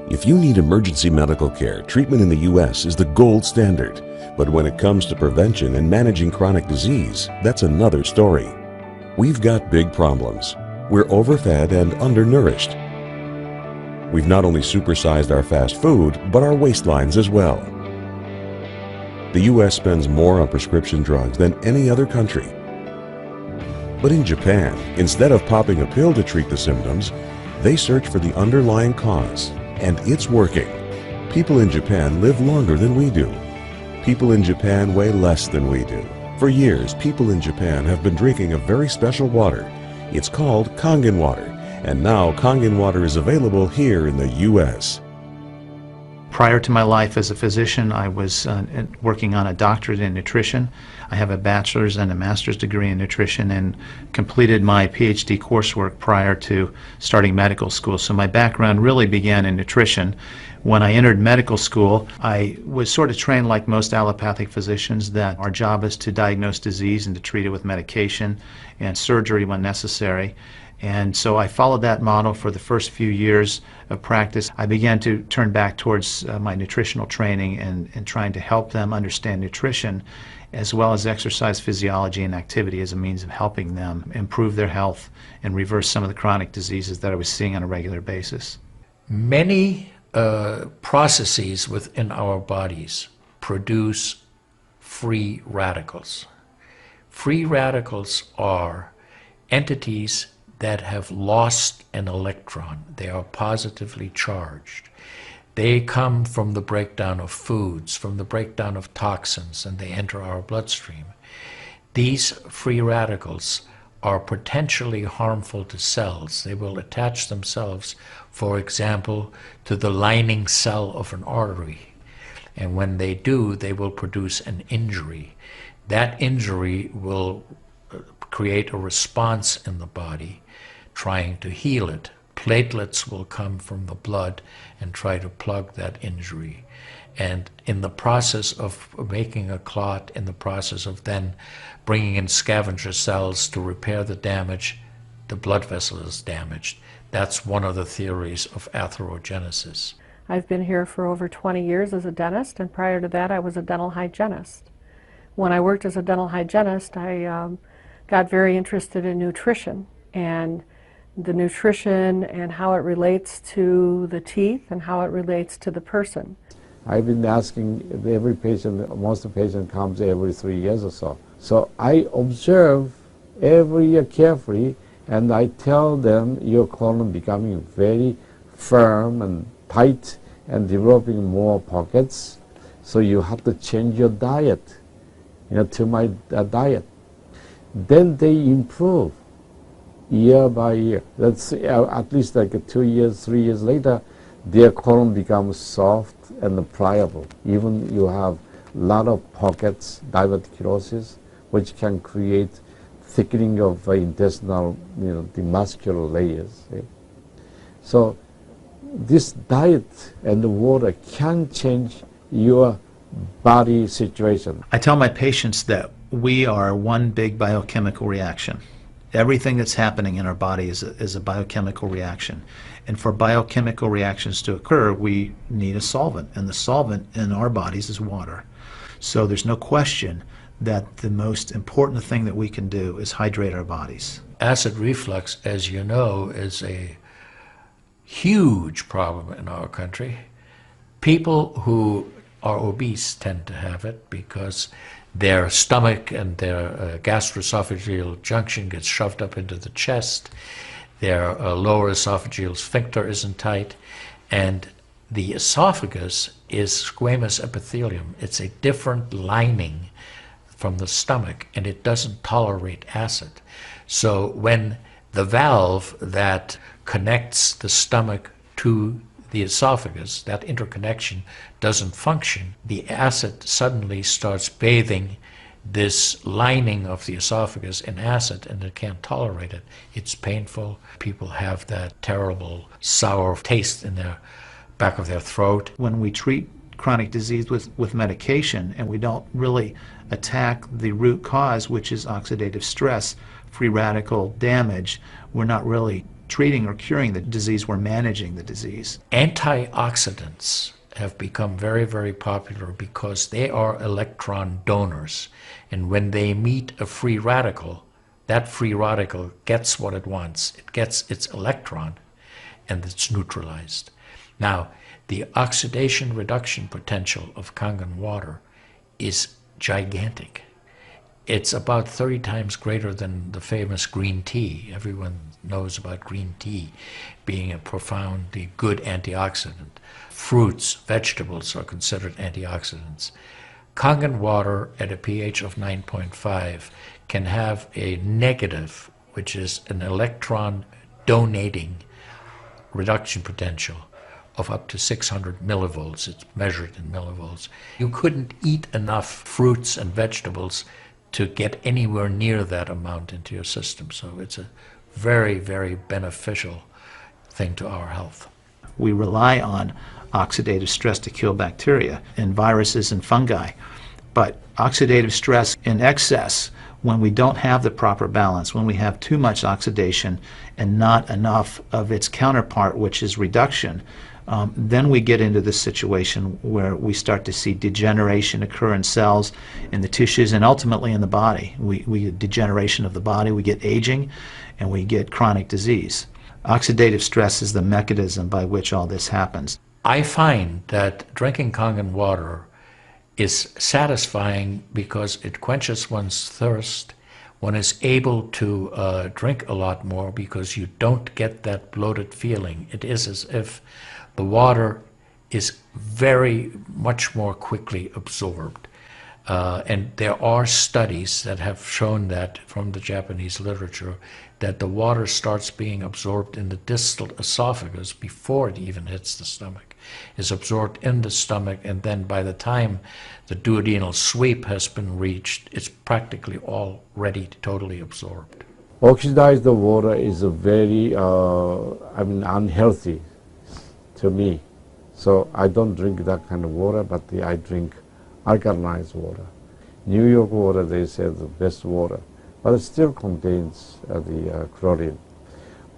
If you need emergency medical care, treatment in the U.S. is the gold standard. But when it comes to prevention and managing chronic disease, that's another story. We've got big problems. We're overfed and undernourished. We've not only supersized our fast food, but our waistlines as well. The U.S. spends more on prescription drugs than any other country. But in Japan, instead of popping a pill to treat the symptoms, they search for the underlying cause. And it's working. People in Japan live longer than we do. People in Japan weigh less than we do. For years, people in Japan have been drinking a very special water. It's called Kangen Water, and now Kangen Water is available here in the U.S. Prior to my life as a physician, I was working on a doctorate in nutrition. I have a bachelor's and a master's degree in nutrition and completed my PhD coursework prior to starting medical school. So my background really began in nutrition. When I entered medical school, I was sort of trained like most allopathic physicians that our job is to diagnose disease and to treat it with medication and surgery when necessary. And so I followed that model for the first few years of practice. I began to turn back towards my nutritional training and trying to help them understand nutrition as well as exercise physiology and activity as a means of helping them improve their health and reverse some of the chronic diseases that I was seeing on a regular basis. Many processes within our bodies produce free radicals. Free radicals are entities that have lost an electron. They are positively charged. They come from the breakdown of foods, from the breakdown of toxins, and they enter our bloodstream. These free radicals are potentially harmful to cells. They will attach themselves, for example, to the lining cell of an artery. And when they do, they will produce an injury. That injury will create a response in the body trying to heal it. Platelets will come from the blood and try to plug that injury. And in the process of making a clot, in the process of then bringing in scavenger cells to repair the damage, the blood vessel is damaged. That's one of the theories of atherogenesis. I've been here for over 20 years as a dentist, and prior to that I was a dental hygienist. When I worked as a dental hygienist, I got very interested in nutrition and the nutrition and how it relates to the teeth and how it relates to the person. I've been asking every patient, most of the patient comes every 3 years or so. So I observe every year carefully, and I tell them your colon becoming very firm and tight and developing more pockets, so you have to change your diet, to my diet. Then they improve year by year. That's at least like 2 years, 3 years later, their colon becomes soft and pliable. Even you have a lot of pockets, diverticulosis, which can create thickening of intestinal, the muscular layers. So this diet and the water can change your body situation. I tell my patients that we are one big biochemical reaction. Everything that's happening in our body is a biochemical reaction. And for biochemical reactions to occur, we need a solvent. And the solvent in our bodies is water. So there's no question that the most important thing that we can do is hydrate our bodies. Acid reflux, as you know, is a huge problem in our country. People who are obese tend to have it because their stomach and their gastroesophageal junction gets shoved up into the chest. Their lower esophageal sphincter isn't tight, and the esophagus is squamous epithelium. It's a different lining from the stomach, and it doesn't tolerate acid. So when the valve that connects the stomach to the esophagus, that interconnection doesn't function, the acid suddenly starts bathing this lining of the esophagus in acid, and it can't tolerate it. It's painful. People have that terrible sour taste in their back of their throat. When we treat chronic disease with medication and we don't really attack the root cause, which is oxidative stress, free radical damage, we're not really treating or curing the disease, we're managing the disease. Antioxidants have become very, very popular because they are electron donors. And when they meet a free radical, that free radical gets what it wants. It gets its electron, and it's neutralized. Now, the oxidation reduction potential of Kangen water is gigantic. It's about 30 times greater than the famous green tea. Everyone knows about green tea being a profoundly good antioxidant. Fruits, vegetables are considered antioxidants. Kangen water at a pH of 9.5 can have a negative, which is an electron donating reduction potential of up to 600 millivolts. It's measured in millivolts. You couldn't eat enough fruits and vegetables to get anywhere near that amount into your system. So it's a very, very beneficial thing to our health. We rely on oxidative stress to kill bacteria and viruses and fungi. But oxidative stress in excess, when we don't have the proper balance, when we have too much oxidation and not enough of its counterpart, which is reduction, then we get into this situation where we start to see degeneration occur in cells, in the tissues, and ultimately in the body. We get degeneration of the body, we get aging, and we get chronic disease. Oxidative stress is the mechanism by which all this happens. I find that drinking Kangen water is satisfying because it quenches one's thirst. One is able to drink a lot more because you don't get that bloated feeling. It is as if the water is very much more quickly absorbed. And there are studies that have shown that from the Japanese literature that the water starts being absorbed in the distal esophagus before it even hits the stomach. Is absorbed in the stomach, and then by the time the duodenal sweep has been reached, it's practically already totally absorbed. Oxidized water is a very, unhealthy to me. So I don't drink that kind of water, but I drink alkalinized water. New York water, they say, is the best water, but it still contains the chlorine.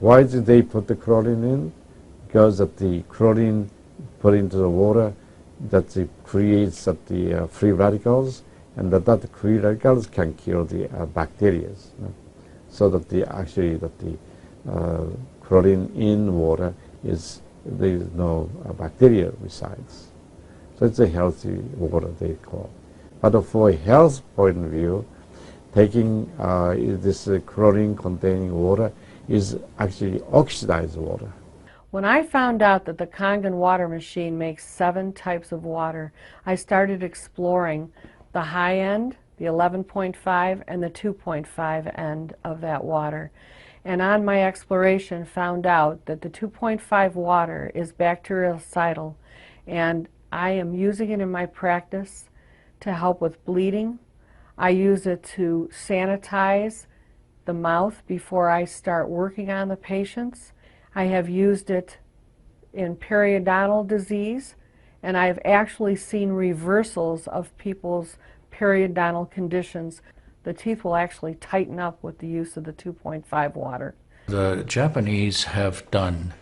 Why did they put the chlorine in? Because that the chlorine put into the water, that it creates the free radicals, and that free radicals can kill the bacteria. So that the chlorine in water is, there is no bacteria resides. So it's a healthy water, they call. But for a health point of view, taking this chlorine containing water is actually oxidized water. When I found out that the Kangen water machine makes 7 types of water, I started exploring the high end, the 11.5, and the 2.5 end of that water. And on my exploration, found out that the 2.5 water is bactericidal, and I am using it in my practice to help with bleeding. I use it to sanitize the mouth before I start working on the patients. I have used it in periodontal disease, and I've actually seen reversals of people's periodontal conditions. The teeth will actually tighten up with the use of the 2.5 water. The Japanese have done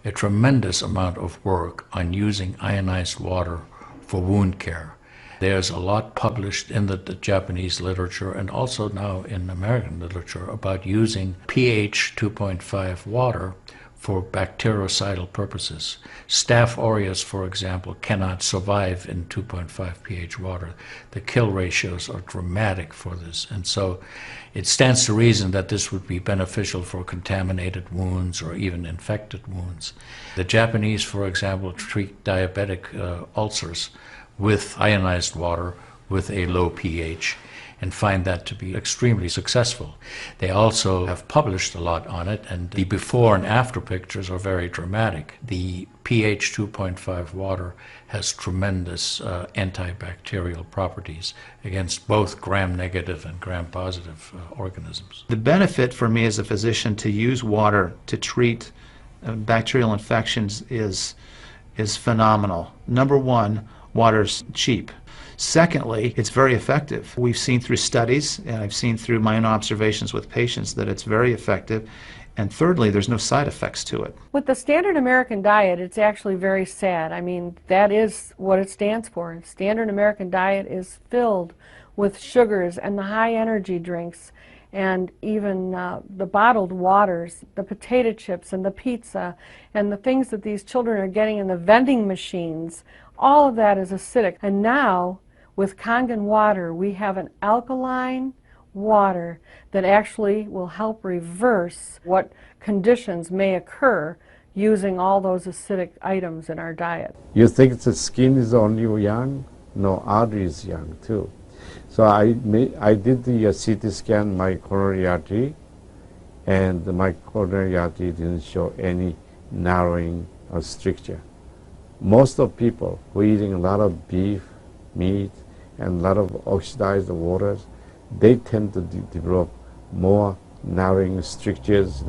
a tremendous amount of work on using ionized water for wound care. There's a lot published in the Japanese literature and also now in American literature about using pH 2.5 water for bactericidal purposes. Staph aureus, for example, cannot survive in 2.5 pH water. The kill ratios are dramatic for this, and so it stands to reason that this would be beneficial for contaminated wounds or even infected wounds. The Japanese, for example, treat diabetic ulcers with ionized water with a low pH and find that to be extremely successful. They also have published a lot on it, and the before and after pictures are very dramatic. The pH 2.5 water has tremendous antibacterial properties against both gram-negative and gram-positive organisms. The benefit for me as a physician to use water to treat bacterial infections is phenomenal. Number one, water's cheap. Secondly, it's very effective. We've seen through studies, and I've seen through my own observations with patients, that it's very effective. And thirdly, there's no side effects to it. With the standard American diet, it's actually very sad. I mean, that is what it stands for. Standard American diet is filled with sugars and the high energy drinks and even the bottled waters, the potato chips and the pizza and the things that these children are getting in the vending machines. All of that is acidic. And now, with Kangen Water, we have an alkaline water that actually will help reverse what conditions may occur using all those acidic items in our diet. You think the skin is only young? No, artery is young too. So I did the CT scan my coronary artery, and my coronary artery didn't show any narrowing or stricture. Most of people who are eating a lot of beef, meat, and a lot of oxidized waters, they tend to develop more narrowing strictures.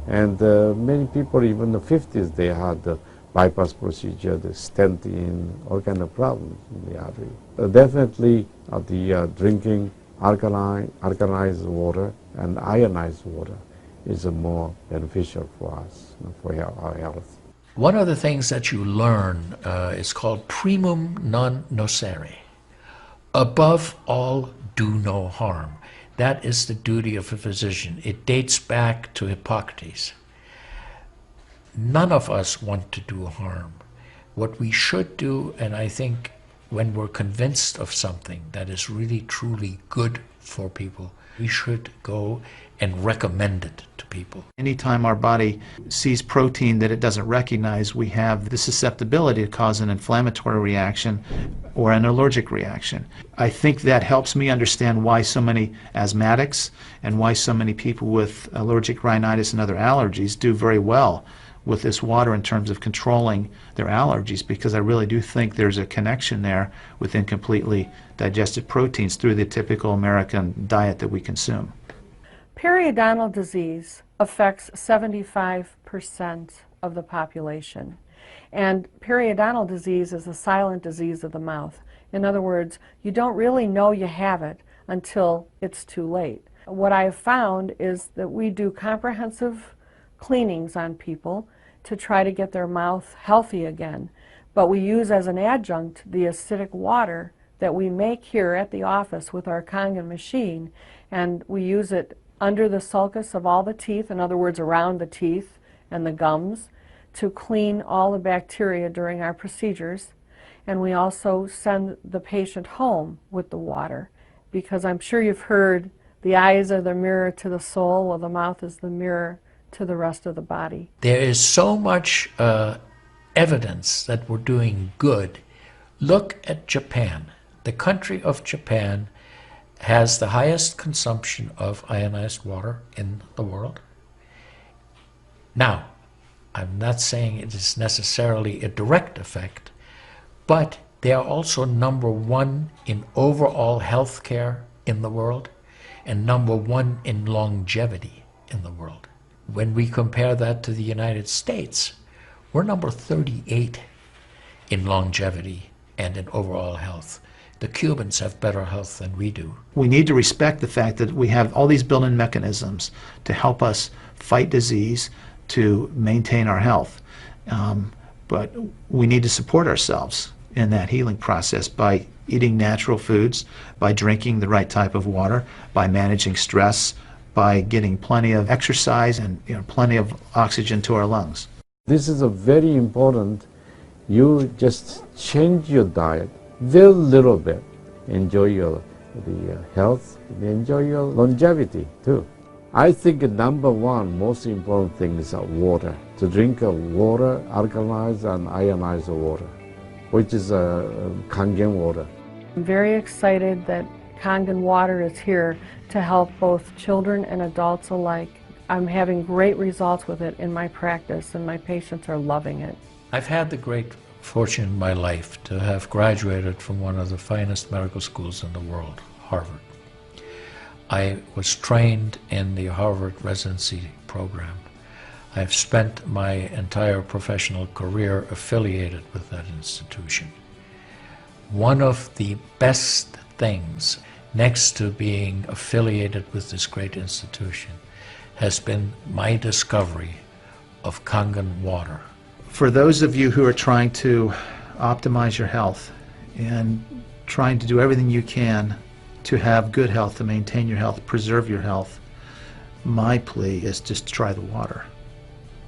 And many people, even in the 50s, they had the bypass procedure, the stent in, all kind of problems in the artery. Definitely the drinking alkalized water and ionized water is more beneficial for us, for our health. One of the things that you learn is called primum non nocere. Above all, do no harm. That is the duty of a physician. It dates back to Hippocrates. None of us want to do harm. What we should do, and I think when we're convinced of something that is really truly good for people, we should go and recommend it to people. Anytime our body sees protein that it doesn't recognize, we have the susceptibility to cause an inflammatory reaction or an allergic reaction. I think that helps me understand why so many asthmatics and why so many people with allergic rhinitis and other allergies do very well with this water in terms of controlling their allergies, because I really do think there's a connection there with incompletely digested proteins through the typical American diet that we consume. Periodontal disease affects 75% of the population. And periodontal disease is a silent disease of the mouth. In other words, you don't really know you have it until it's too late. What I have found is that we do comprehensive cleanings on people to try to get their mouth healthy again. But we use as an adjunct the acidic water that we make here at the office with our Kangen machine, and we use it under the sulcus of all the teeth, in other words around the teeth and the gums, to clean all the bacteria during our procedures. And we also send the patient home with the water, because I'm sure you've heard the eyes are the mirror to the soul, or the mouth is the mirror to the rest of the body. There is so much evidence that we're doing good. Look at Japan. The country of Japan has the highest consumption of ionized water in the world. Now, I'm not saying it is necessarily a direct effect, but they are also #1 in overall health care in the world and #1 in longevity in the world. When we compare that to the United States, we're number 38 in longevity and in overall health. The Cubans have better health than we do. We need to respect the fact that we have all these built-in mechanisms to help us fight disease, to maintain our health. But we need to support ourselves in that healing process by eating natural foods, by drinking the right type of water, by managing stress, by getting plenty of exercise and plenty of oxygen to our lungs. This is a very important. You just change your diet very little bit. Enjoy the health, enjoy your longevity too. I think #1 most important thing is water. To drink water, alkalized and ionized water, which is Kangen water. I'm very excited that Kangen Water is here to help both children and adults alike. I'm having great results with it in my practice, and my patients are loving it. I've had the great fortune in my life to have graduated from one of the finest medical schools in the world, Harvard. I was trained in the Harvard residency program. I've spent my entire professional career affiliated with that institution. One of the best things, next to being affiliated with this great institution, has been my discovery of Kangen water. For those of you who are trying to optimize your health and trying to do everything you can to have good health, to maintain your health, preserve your health, my plea is just try the water.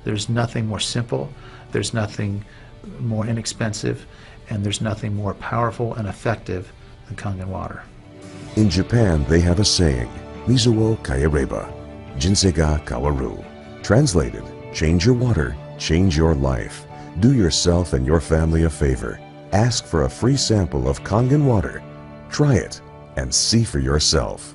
There's nothing more simple, there's nothing more inexpensive, and there's nothing more powerful and effective than Kangen water. In Japan, they have a saying, Mizuo kaereba, jinsei ga kawaru. Translated, change your water, change your life. Do yourself and your family a favor. Ask for a free sample of Kangen water. Try it and see for yourself.